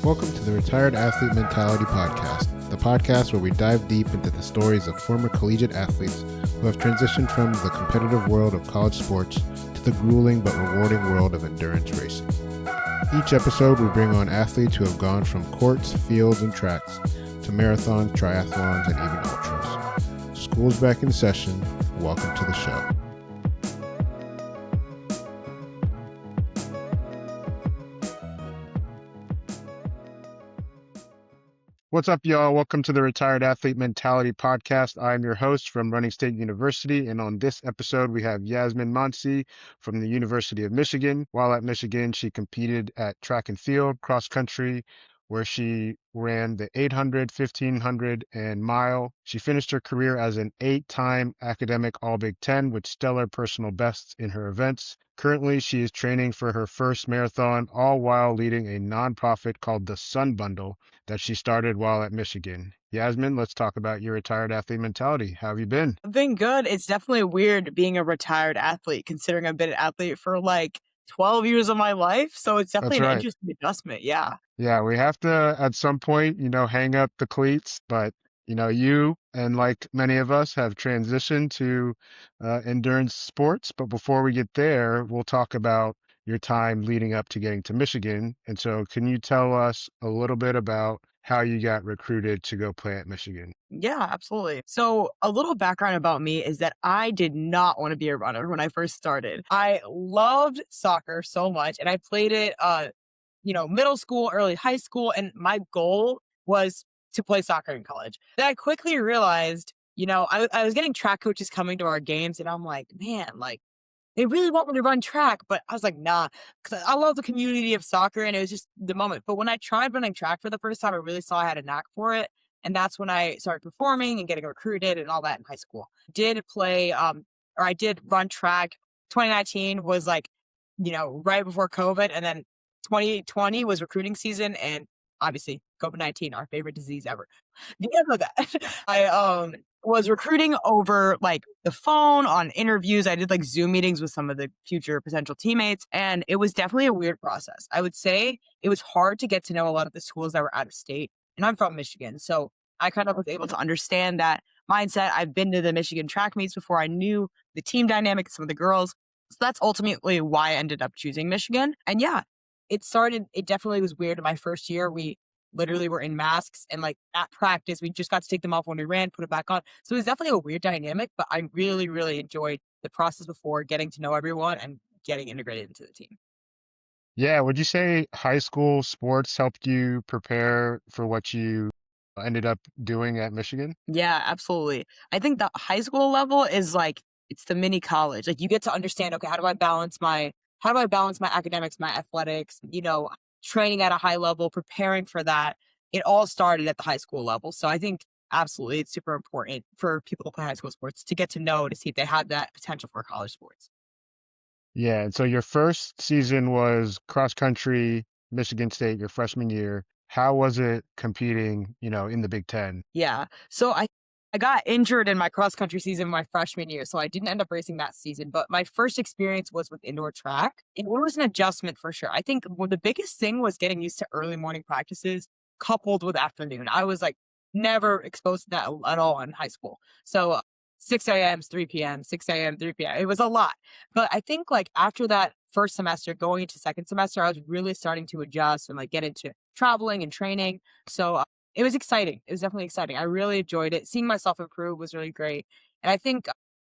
Welcome to the Retired Athlete Mentality Podcast, the podcast where we dive deep into the stories of former collegiate athletes who have transitioned from the competitive world of college sports to the grueling but rewarding world of endurance racing. Each episode, we bring on athletes who have gone from courts, fields, and tracks to marathons, triathlons, and even ultras. School's back in session. Welcome to the show. What's up, y'all? Welcome to the Retired Athlete Mentality Podcast. I'm your host from Running State University, and on this episode, we have Yasmine Mansi from the University of Michigan. While at Michigan, she competed at track and field, cross country, where she ran the 800, 1500, and mile. She finished her career as an 8-time academic All-Big Ten with stellar personal bests in her events. Currently, she is training for her first marathon, all while leading a nonprofit called the Sun Bundle that she started while at Michigan. Yasmin, let's talk about your retired athlete mentality. How have you been? I've been good. It's definitely weird being a retired athlete, considering I've been an athlete for like 12 years of my life. So it's definitely That's an right. interesting adjustment. Yeah. Yeah, we have to, at some point, hang up the cleats, but you and like many of us have transitioned to endurance sports. But before we get there, we'll talk about your time leading up to getting to Michigan. And so can you tell us a little bit about how you got recruited to go play at Michigan? Yeah, absolutely. So a little background about me is that I did not want to be a runner when I first started. I loved soccer so much and I played it, middle school, early high school. And my goal was to play soccer in college. Then I quickly realized, I was getting track coaches coming to our games and I'm like, man, like, they really want me to run track, but I was like, nah, because I love the community of soccer and it was just the moment. But when I tried running track for the first time, I really saw I had a knack for it. And that's when I started performing and getting recruited and all that in high school. I did run track. 2019 was like, right before COVID. And then 2020 was recruiting season. And obviously COVID-19, our favorite disease ever. Because of that, I was recruiting over like the phone on interviews. I did like Zoom meetings with some of the future potential teammates. And it was definitely a weird process. I would say it was hard to get to know a lot of the schools that were out of state. And I'm from Michigan. So I kind of was able to understand that mindset. I've been to the Michigan track meets before. I knew the team dynamic, some of the girls. So that's ultimately why I ended up choosing Michigan. And yeah, it definitely was weird in my first year. We literally were in masks and like at practice, we just got to take them off when we ran, put it back on. So it was definitely a weird dynamic, but I really, really enjoyed the process before getting to know everyone and getting integrated into the team. Yeah, would you say high school sports helped you prepare for what you ended up doing at Michigan? Yeah, absolutely. I think the high school level is like, it's the mini college. Like you get to understand, okay, how do I balance my academics, my athletics, training at a high level, preparing for that. It all started at the high school level. So I think absolutely it's super important for people to play high school sports to get to know, to see if they had that potential for college sports. Yeah, and so your first season was cross country, Michigan State, your freshman year. How was it competing, in the Big Ten? Yeah. So I got injured in my cross country season my freshman year. So I didn't end up racing that season. But my first experience was with indoor track. It was an adjustment for sure. I think the biggest thing was getting used to early morning practices coupled with afternoon. I was like never exposed to that at all in high school. So 6 a.m., 3 p.m., 6 a.m., 3 p.m. It was a lot. But I think like after that first semester, going into second semester, I was really starting to adjust and like get into traveling and training. So it was exciting. It was definitely exciting. I really enjoyed it. Seeing myself improve was really great. And I think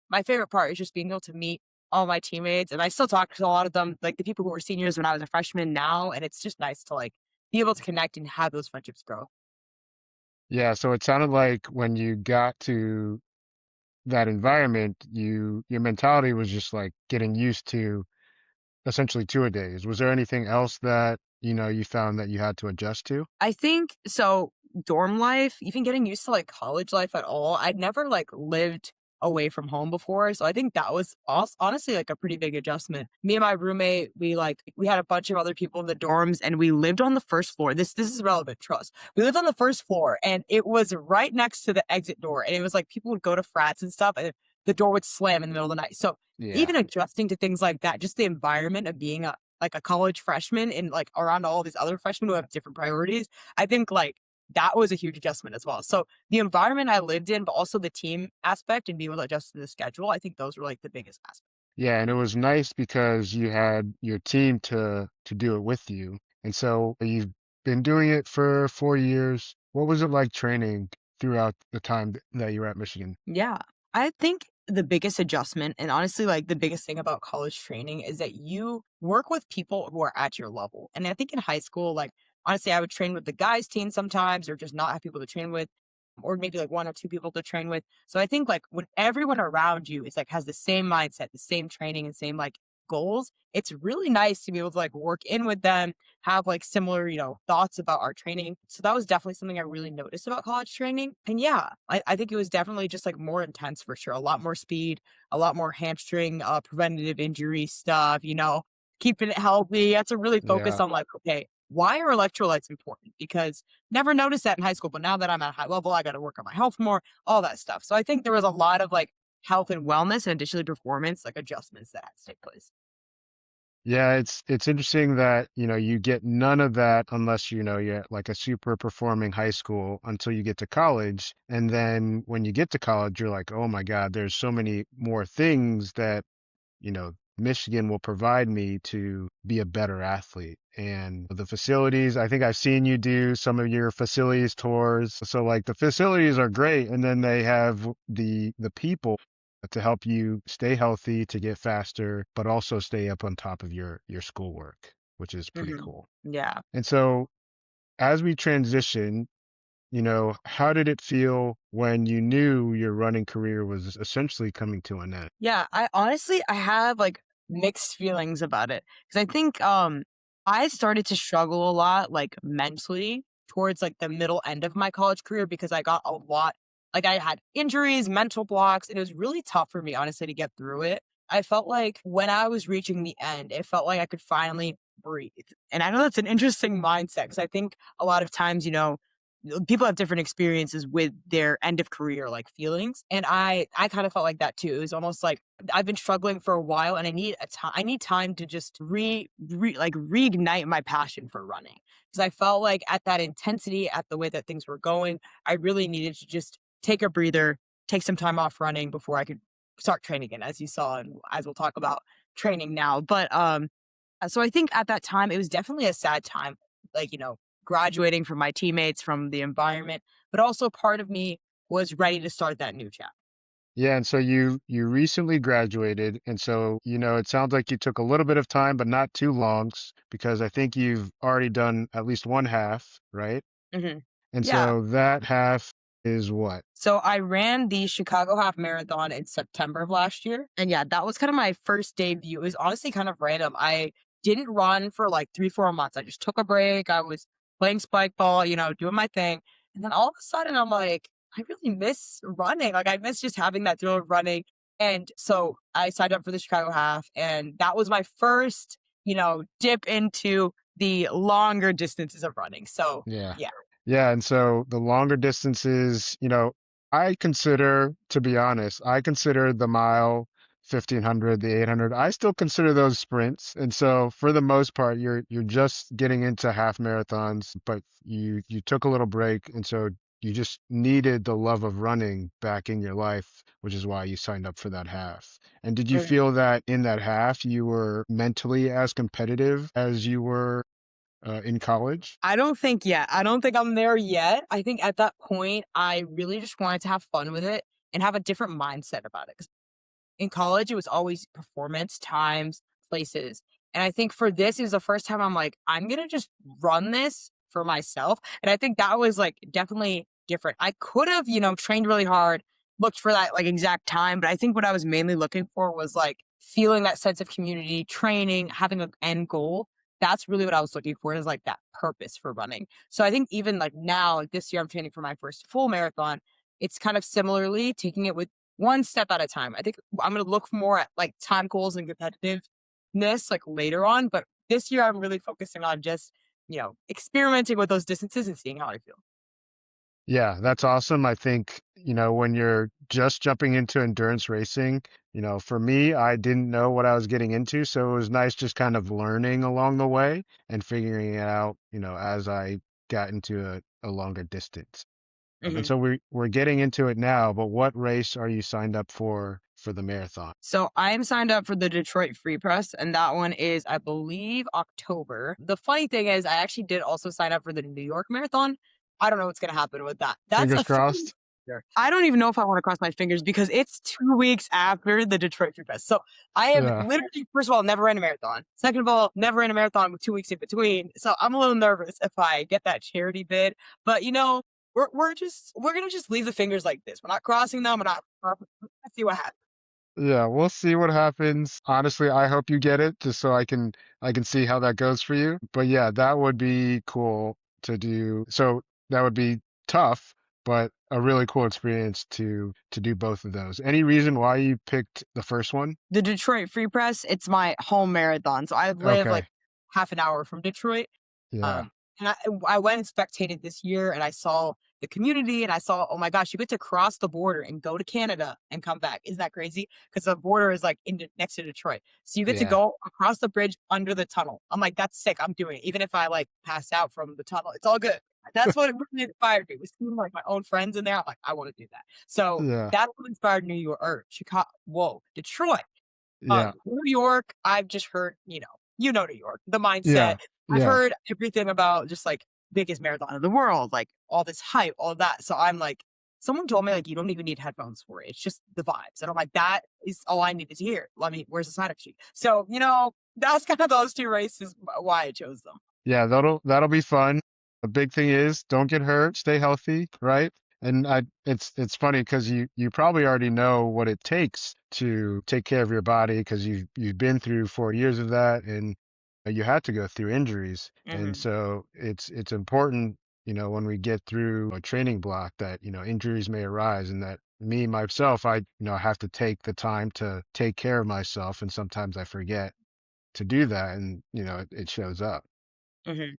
my favorite part is just being able to meet all my teammates. And I still talk to a lot of them, like the people who were seniors when I was a freshman now. And it's just nice to like be able to connect and have those friendships grow. Yeah, so it sounded like when you got to that environment, your mentality was just like getting used to essentially two-a-days. Was there anything else that, you found that you had to adjust to? I think so. Dorm life, even getting used to like college life at all. I'd never like lived away from home before. So I think that was honestly like a pretty big adjustment. Me and my roommate, we had a bunch of other people in the dorms and we lived on the first floor. This is relevant, trust. We lived on the first floor and it was right next to the exit door. And it was like people would go to frats and stuff and the door would slam in the middle of the night. So Yeah. even adjusting to things like that, just the environment of being like a college freshman and like around all these other freshmen who have different priorities, I think like that was a huge adjustment as well. So the environment I lived in, but also the team aspect and being able to adjust to the schedule, I think those were like the biggest aspects. Yeah, and it was nice because you had your team to do it with you. And so you've been doing it for 4 years. What was it like training throughout the time that you were at Michigan? Yeah. I think the biggest adjustment and honestly like the biggest thing about college training is that you work with people who are at your level. And I think in high school, like honestly, I would train with the guys team sometimes or just not have people to train with or maybe like one or two people to train with. So I think like when everyone around you is like has the same mindset, the same training and same like goals, it's really nice to be able to like work in with them, have like similar, thoughts about our training. So that was definitely something I really noticed about college training. And yeah, I think it was definitely just like more intense for sure. A lot more speed, a lot more hamstring, preventative injury stuff, keeping it healthy. You have to really focus Yeah. on like, okay, why are electrolytes important? Because never noticed that in high school, but now that I'm at a high level, I got to work on my health more, all that stuff. So I think there was a lot of like health and wellness and additionally performance like adjustments that had to take place. Yeah, it's interesting that, you get none of that unless, you're at like a super performing high school until you get to college. And then when you get to college, you're like, oh my God, there's so many more things that Michigan will provide me to be a better athlete. And the facilities, I think I've seen you do some of your facilities tours. So like the facilities are great, and then they have the people to help you stay healthy, to get faster, but also stay up on top of your schoolwork, which is pretty Hmm. cool. Yeah. And so as we transition, how did it feel when you knew your running career was essentially coming to an end? Yeah, I have like mixed feelings about it because I think I started to struggle a lot like mentally towards like the middle end of my college career because I got a lot like I had injuries, mental blocks, and it was really tough for me honestly to get through it. I felt like when I was reaching the end, it felt like I could finally breathe. And I know that's an interesting mindset because I think a lot of times, people have different experiences with their end of career like feelings and I kind of felt like that too. It was almost like I've been struggling for a while and I need time to just like reignite my passion for running because I felt like at that intensity at the way that things were going I really needed to just take a breather, take some time off running before I could start training again, as you saw and as we'll talk about training now. But so I think at that time, it was definitely a sad time, like, graduating from my teammates, from the environment, but also part of me was ready to start that new chapter. Yeah, and so you recently graduated, and so it sounds like you took a little bit of time, but not too long, because I think you've already done at least one half, right? Hmm. And Yeah. so that half is what? So I ran the Chicago Half Marathon in September of last year. And yeah, that was kind of my first debut. It was honestly kind of random. I didn't run for like 3, 4 months. I just took a break. I was playing spike ball, doing my thing. And then all of a sudden I'm like, I really miss running. Like I miss just having that thrill of running. And so I signed up for the Chicago Half. And that was my first, dip into the longer distances of running. So Yeah. yeah. Yeah, and so the longer distances, I consider, to be honest, I consider the mile, 1500, the 800, I still consider those sprints. And so for the most part, you're just getting into half marathons, but you took a little break, and so you just needed the love of running back in your life, which is why you signed up for that half. And did you feel that in that half you were mentally as competitive as you were in college? I don't think yet. I don't think I'm there yet. I think at that point, I really just wanted to have fun with it and have a different mindset about it. 'Cause in college, it was always performance, times, places. And I think for this, it was the first time I'm like, I'm going to just run this for myself. And I think that was like definitely different. I could have, trained really hard, looked for that like exact time. But I think what I was mainly looking for was like feeling that sense of community, training, having an end goal. That's really what I was looking for is like that purpose for running. So I think even like now, like this year, I'm training for my first full marathon. It's kind of similarly taking it with one step at a time. I think I'm going to look more at like time goals and competitiveness like later on. But this year, I'm really focusing on just, experimenting with those distances and seeing how I feel. Yeah, that's awesome. I think, when you're just jumping into endurance racing, for me, I didn't know what I was getting into. So it was nice just kind of learning along the way and figuring it out, as I got into a longer distance. And Mhm. so we're getting into it now, but what race are you signed up for the marathon? So I am signed up for the Detroit Free Press, and that one is, I believe, October. The funny thing is, I actually did also sign up for the New York Marathon. I don't know what's going to happen with that. That's Fingers a crossed. I don't even know if I want to cross my fingers because it's 2 weeks after the Detroit Free Press. So I have Yeah. literally, first of all, never ran a marathon. Second of all, never ran a marathon with 2 weeks in between. So I'm a little nervous if I get that charity bid. But we're gonna just leave the fingers like this. We're not crossing them. We're not. Let's see what happens. Yeah, we'll see what happens. Honestly, I hope you get it just so I can see how that goes for you. But yeah, that would be cool to do. So that would be tough, but a really cool experience to do both of those. Any reason why you picked the first one? The Detroit Free Press, it's my home marathon. So I live like Okay. half an hour from Detroit. Yeah. And I went and spectated this year and I saw the community and I saw, oh my gosh, you get to cross the border and go to Canada and come back. Isn't that crazy? Because the border is like next to Detroit. So you get to Yeah. go across the bridge under the tunnel. I'm like, that's sick. I'm doing it. Even if I like pass out from the tunnel, it's all good. That's what really inspired me. Was seeing like my own friends in there. I'm like, I want to do that. So Yeah. that's what inspired New York or Chicago. Whoa, Detroit. Yeah. New York, I've just heard, New York, the mindset. Yeah. I've Yeah. heard everything about just like biggest marathon of the world, like all this hype, all that. So I'm like, someone told me like you don't even need headphones for it. It's just the vibes. And I'm like, that is all I needed to hear. Let me, where's the sign up sheet? So, that's kind of those two races why I chose them. Yeah, that'll be fun. The big thing is don't get hurt, stay healthy, right? And it's funny because you probably already know what it takes to take care of your body because you've been through 4 years of that and you had to go through injuries. And Hmm. so it's important, when we get through a training block that, injuries may arise and that me myself, have to take the time to take care of myself and sometimes I forget to do that and, it shows up. Hmm.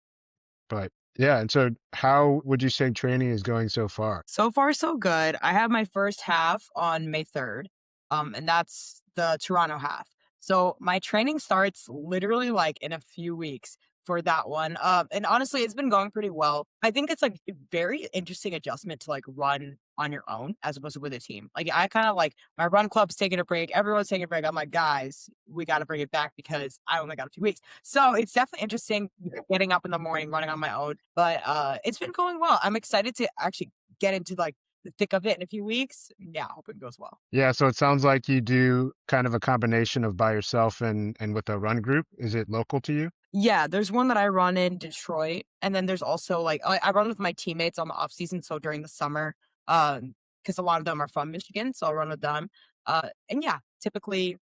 But yeah, and so how would you say training is going so far? So far, so good. I have my first half on May 3rd, and that's the Toronto half. So my training starts literally like in a few weeks for that one. And honestly, it's been going pretty well. I think it's like a very interesting adjustment to like run on your own as opposed to with a team. Like I kind of like my run club's taking a break. Everyone's taking a break. I'm like, guys, we got to bring it back because I only got a few weeks. So it's definitely interesting getting up in the morning, running on my own. But it's been going well. I'm excited to actually get into like the thick of it in a few weeks. Yeah, I hope it goes well. Yeah, so it sounds like you do kind of a combination of by yourself and with a run group. Is it local to you? Yeah, there's one that I run in Detroit, and then there's also like I run with my teammates on the off season, so during the summer, because a lot of them are from Michigan, so I'll run with them. And yeah, typically,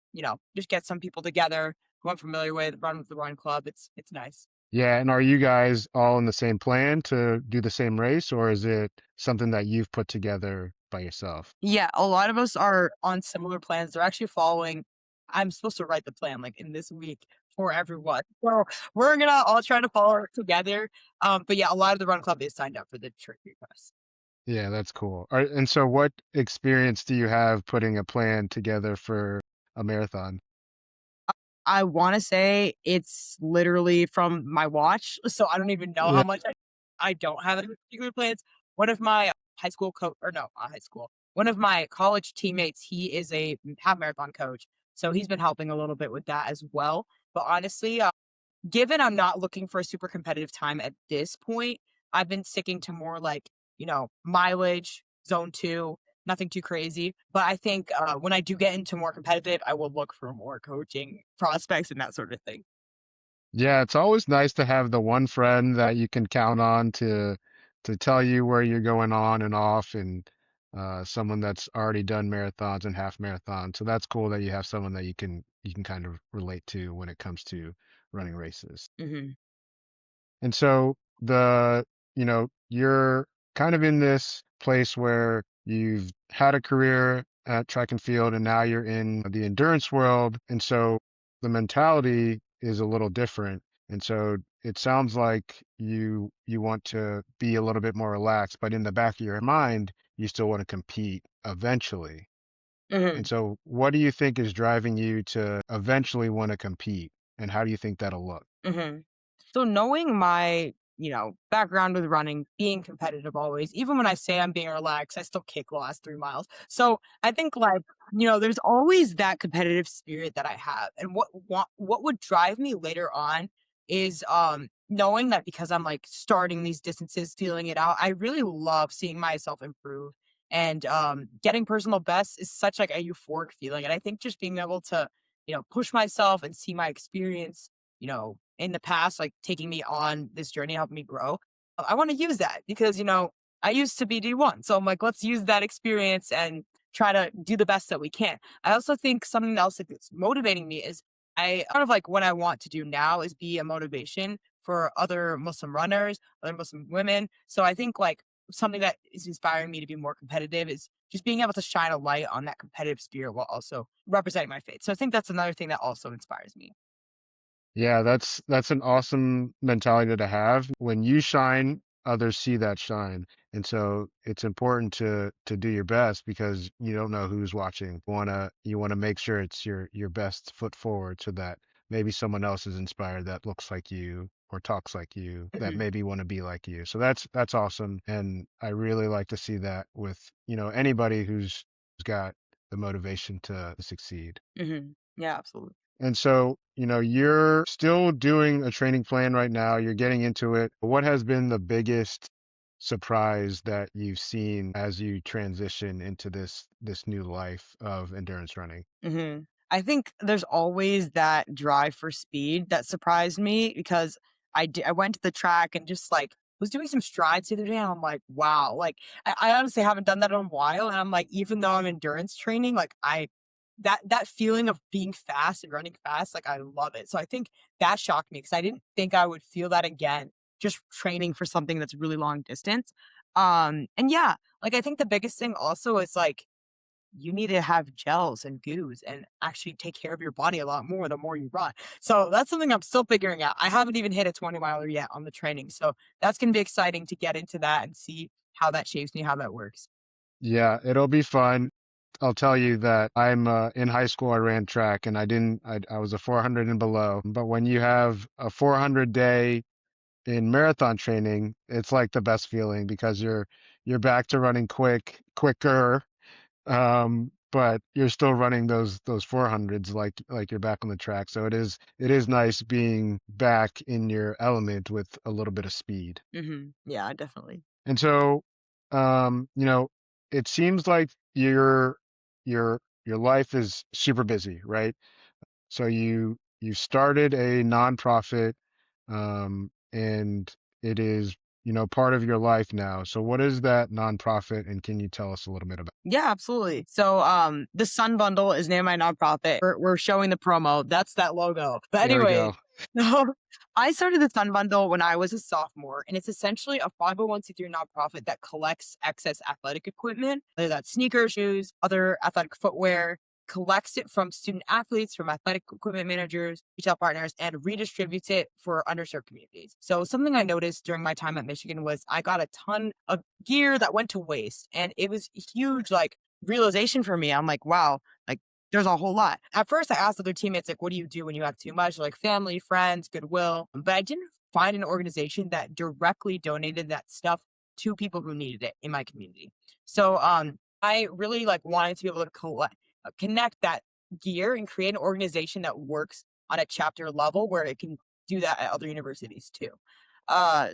just get some people together who I'm familiar with, run with the run club. It's nice. Yeah, and are you guys all in the same plan to do the same race, or is it something that you've put together by yourself? Yeah, a lot of us are on similar plans. They're actually following. I'm supposed to write the plan like in this week for everyone. So we're gonna all try to follow it together. But yeah, a lot of the run club is signed up for the trip request. Yeah, that's cool. And so what experience do you have putting a plan together for a marathon? I want to say it's literally from my watch, so I don't even know Yeah. how much I don't have any particular plans. One of my high school coach, or no, not high school. One of my college teammates, he is a half marathon coach, so he's been helping a little bit with that as well. But honestly, given I'm not looking for a super competitive time at this point, I've been sticking to more like, mileage, zone two, nothing too crazy. But I think when I do get into more competitive, I will look for more coaching prospects and that sort of thing. Yeah, it's always nice to have the one friend that you can count on to tell you where you're going on and off and someone that's already done marathons and half marathons. So that's cool that you have someone that you can kind of relate to when it comes to running races. Hmm. And so you're kind of in this place where you've had a career at track and field and now you're in the endurance world. And so the mentality is a little different. And so it sounds like you want to be a little bit more relaxed, but in the back of your mind, you still want to compete eventually. And Mhm. so what do you think is driving you to eventually want to compete? And how do you think that'll look? Mhm. So knowing my, background with running, being competitive always, even when I say I'm being relaxed, I still kick the last 3 miles. So I think like, there's always that competitive spirit that I have. And what would drive me later on is knowing that because I'm like starting these distances, feeling it out, I really love seeing myself improve. And getting personal best is such like a euphoric feeling. And I think just being able to, push myself and see my experience in the past, like taking me on this journey, helping me grow. I want to use that because, I used to be D1. So I'm like, let's use that experience and try to do the best that we can. I also think something else that's motivating me is I kind of like what I want to do now is be a motivation for other Muslim runners, other Muslim women. So I think like something that is inspiring me to be more competitive is just being able to shine a light on that competitive spirit while also representing my faith. So I think that's another thing that also inspires me. Yeah, that's an awesome mentality to have. When you shine, others see that shine. And so it's important to do your best because you don't know who's watching. You wanna make sure it's your best foot forward so that maybe someone else is inspired that looks like you or talks like you, that Mhm. maybe want to be like you. So that's awesome. And I really like to see that with, anybody who's got the motivation to succeed. Mhm. Yeah, absolutely. And so, you're still doing a training plan right now. You're getting into it. What has been the biggest surprise that you've seen as you transition into this new life of endurance running? Mhm. I think there's always that drive for speed that surprised me because I went to the track and just, like, was doing some strides the other day, and I'm like, "Wow." Like, I honestly haven't done that in a while, and I'm like, even though I'm endurance training, like, that feeling of being fast and running fast, like, I love it. So I think that shocked me because I didn't think I would feel that again just training for something that's really long distance. And yeah, like, I think the biggest thing also is, like, you need to have gels and goos and actually take care of your body a lot more the more you run. So that's something I'm still figuring out. I haven't even hit a 20 miler yet on the training. So that's going to be exciting to get into that and see how that shapes me, how that works. Yeah, it'll be fun. I'll tell you that I'm in high school. I ran track, and I was a 400 and below. But when you have a 400 day in marathon training, it's like the best feeling because you're back to running quicker. But you're still running those 400s like you're back on the track. So it is nice being back in your element with a little bit of speed. Yeah, definitely. And so, it seems like your life is super busy, right? So you started a nonprofit, and it is, part of your life now. So what is that nonprofit, and can you tell us a little bit about? Yeah, absolutely. So, the Sun Bundle is named my nonprofit. We're showing the promo. That's that logo. But There we anyway, go. so I started the Sun Bundle when I was a sophomore, and it's essentially a 501(c)(3) nonprofit that collects excess athletic equipment, whether that's sneakers, shoes, other athletic footwear, collects it from student athletes, from athletic equipment managers, retail partners, and redistributes it for underserved communities. So something I noticed during my time at Michigan was I got a ton of gear that went to waste. And it was a huge like realization for me. I'm like, wow, like there's a whole lot. At first I asked other teammates, like, what do you do when you have too much? They're like family, friends, goodwill. But I didn't find an organization that directly donated that stuff to people who needed it in my community. So I really like wanted to be able to connect that gear and create an organization that works on a chapter level where it can do that at other universities too.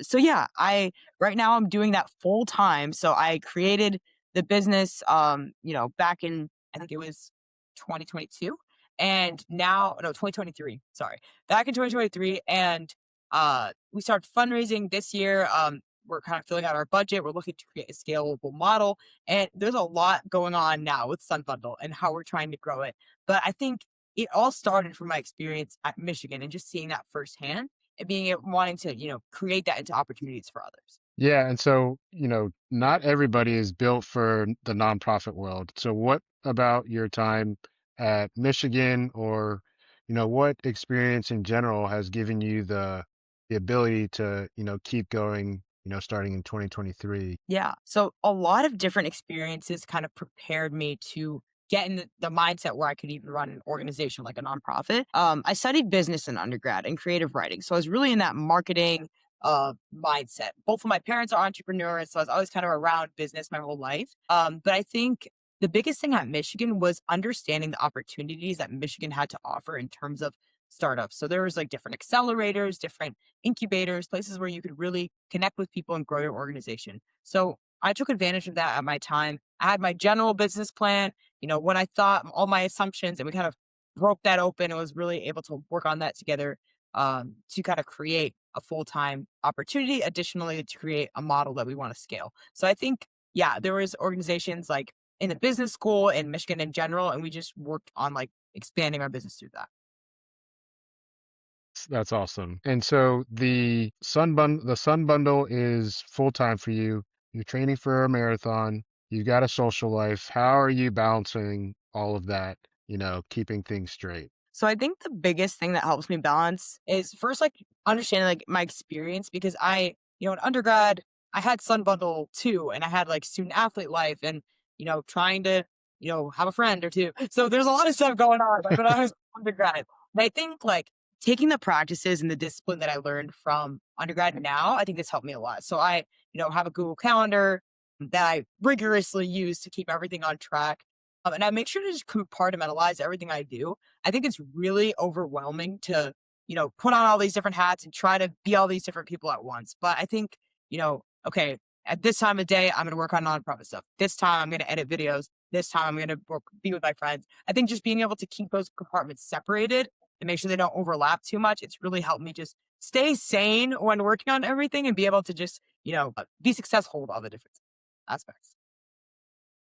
So yeah, I right now I'm doing that full time. So I created the business, back in I think it was 2022, and now no 2023. Sorry, back in 2023, and we started fundraising this year. We're kind of filling out our budget. We're looking to create a scalable model, and there's a lot going on now with Sun Bundle and how we're trying to grow it. But I think it all started from my experience at Michigan and just seeing that firsthand and wanting to, create that into opportunities for others. Yeah, and so, not everybody is built for the nonprofit world. So what about your time at Michigan or, what experience in general has given you the ability to, keep going, starting in 2023? Yeah. So a lot of different experiences kind of prepared me to get in the mindset where I could even run an organization like a nonprofit. I studied business in undergrad and creative writing. So I was really in that marketing mindset. Both of my parents are entrepreneurs. So I was always kind of around business my whole life. But I think the biggest thing at Michigan was understanding the opportunities that Michigan had to offer in terms of startups. So there was like different accelerators, different incubators, places where you could really connect with people and grow your organization. So I took advantage of that at my time. I had my general business plan, what I thought, all my assumptions, and we kind of broke that open and was really able to work on that together to kind of create a full time opportunity. Additionally, to create a model that we want to scale. So I think, yeah, there was organizations like in the business school in Michigan in general, and we just worked on like expanding our business through that. That's awesome. And so the Sun Bundle is full time for you. You're training for a marathon. You've got a social life. How are you balancing all of that, keeping things straight? So I think the biggest thing that helps me balance is first like understanding like my experience because in undergrad, I had Sun Bundle too, and I had like student athlete life and trying to, have a friend or two. So there's a lot of stuff going on like when I was undergrad. And I think like taking the practices and the discipline that I learned from undergrad now, I think this helped me a lot. So I, have a Google Calendar that I rigorously use to keep everything on track. And I make sure to just compartmentalize everything I do. I think it's really overwhelming to, put on all these different hats and try to be all these different people at once. But I think, okay, at this time of day, I'm going to work on nonprofit stuff. This time, I'm going to edit videos. This time, I'm going to be with my friends. I think just being able to keep those compartments separated and make sure they don't overlap too much, it's really helped me just stay sane when working on everything and be able to just, be successful with all the different aspects.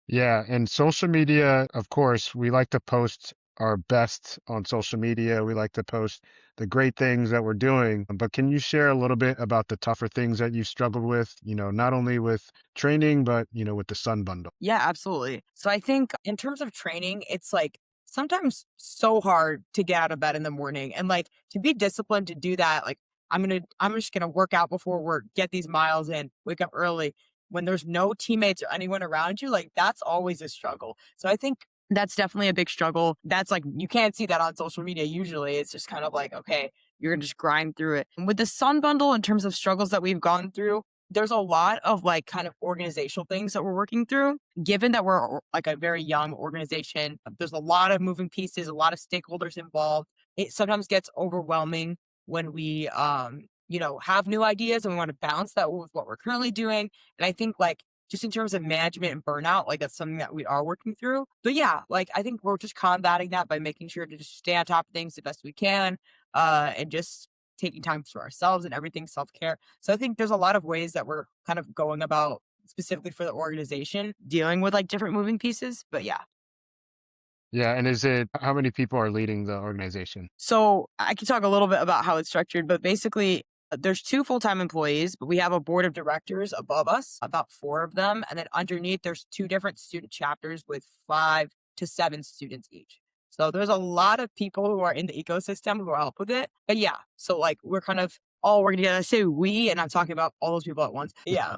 Yeah, and social media, of course, we like to post our best on social media. We like to post the great things that we're doing. But can you share a little bit about the tougher things that you struggled with, not only with training, but, with the Sun Bundle? Yeah, absolutely. So I think in terms of training, it's like sometimes so hard to get out of bed in the morning and like to be disciplined to do that. Like I'm just gonna work out before work, get these miles in, wake up early. When there's no teammates or anyone around you, like that's always a struggle. So I think that's definitely a big struggle. That's like you can't see that on social media usually. It's just kind of like, okay, you're gonna just grind through it. And with the Sun Bundle, in terms of struggles that we've gone through, there's a lot of like kind of organizational things that we're working through. Given that we're like a very young organization, there's a lot of moving pieces, a lot of stakeholders involved. It sometimes gets overwhelming when we, have new ideas and we want to balance that with what we're currently doing. And I think like just in terms of management and burnout, like that's something that we are working through. But yeah, like I think we're just combating that by making sure to just stay on top of things the best we can, and just taking time for ourselves and everything self care. So I think there's a lot of ways that we're kind of going about specifically for the organization dealing with like different moving pieces. But yeah. Yeah, and how many people are leading the organization? So I can talk a little bit about how it's structured, but basically there's two full-time employees, but we have a board of directors above us, about four of them. And then underneath there's two different student chapters with 5 to 7 students each. So there's a lot of people who are in the ecosystem who help with it. But yeah, so like we're kind of all working together. I say we, and I'm talking about all those people at once. Yeah.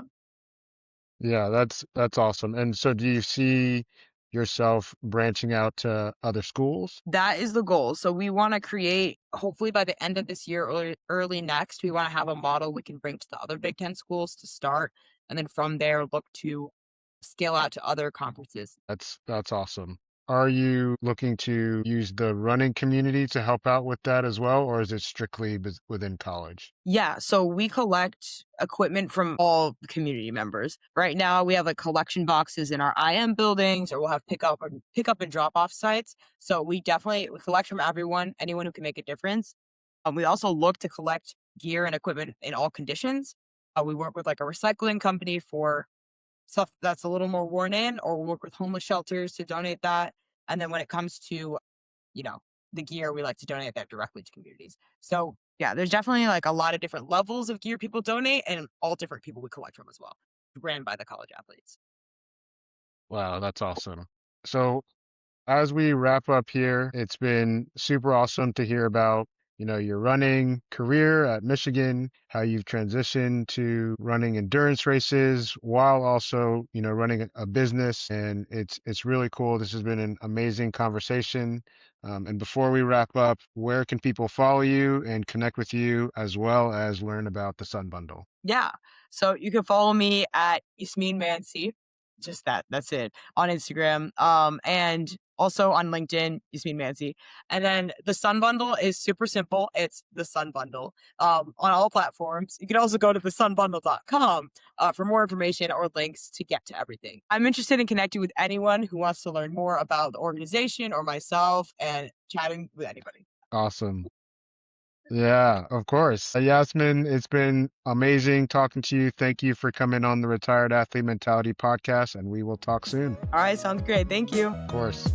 Yeah, that's awesome. And so do you see yourself branching out to other schools? That is the goal. So we want to create, hopefully by the end of this year or early next, we want to have a model we can bring to the other Big Ten schools to start. And then from there, look to scale out to other conferences. That's awesome. Are you looking to use the running community to help out with that as well, or is it strictly within college? Yeah. So we collect equipment from all the community members. Right now, we have like collection boxes in our IM buildings, or we'll have pick up and drop off sites. So we collect from everyone, anyone who can make a difference. We also look to collect gear and equipment in all conditions. We work with like a recycling company for stuff that's a little more worn in, or we'll work with homeless shelters to donate that. And then when it comes to, you know, the gear, we like to donate that directly to communities. So yeah, there's definitely like a lot of different levels of gear people donate and all different people we collect from as well, ran by the college athletes. Wow, that's awesome. So As we wrap up here, it's been super awesome to hear about, your running career at Michigan, how you've transitioned to running endurance races while also, running a business. And it's really cool. This has been an amazing conversation. And before we wrap up, where can people follow you and connect with you as well as learn about the Sun Bundle? Yeah. So you can follow me at Yasmine Mansi. Just that. That's it. On Instagram. And also on LinkedIn, Yasmine Mansi. And then the Sun Bundle is super simple. It's the Sun Bundle on all platforms. You can also go to thesunbundle.com for more information or links to get to everything. I'm interested in connecting with anyone who wants to learn more about the organization or myself and chatting with anybody. Awesome. Yeah, of course. Yasmin, it's been amazing talking to you. Thank you for coming on the Retired Athlete Mentality podcast, and we will talk soon. All right. Sounds great. Thank you. Of course.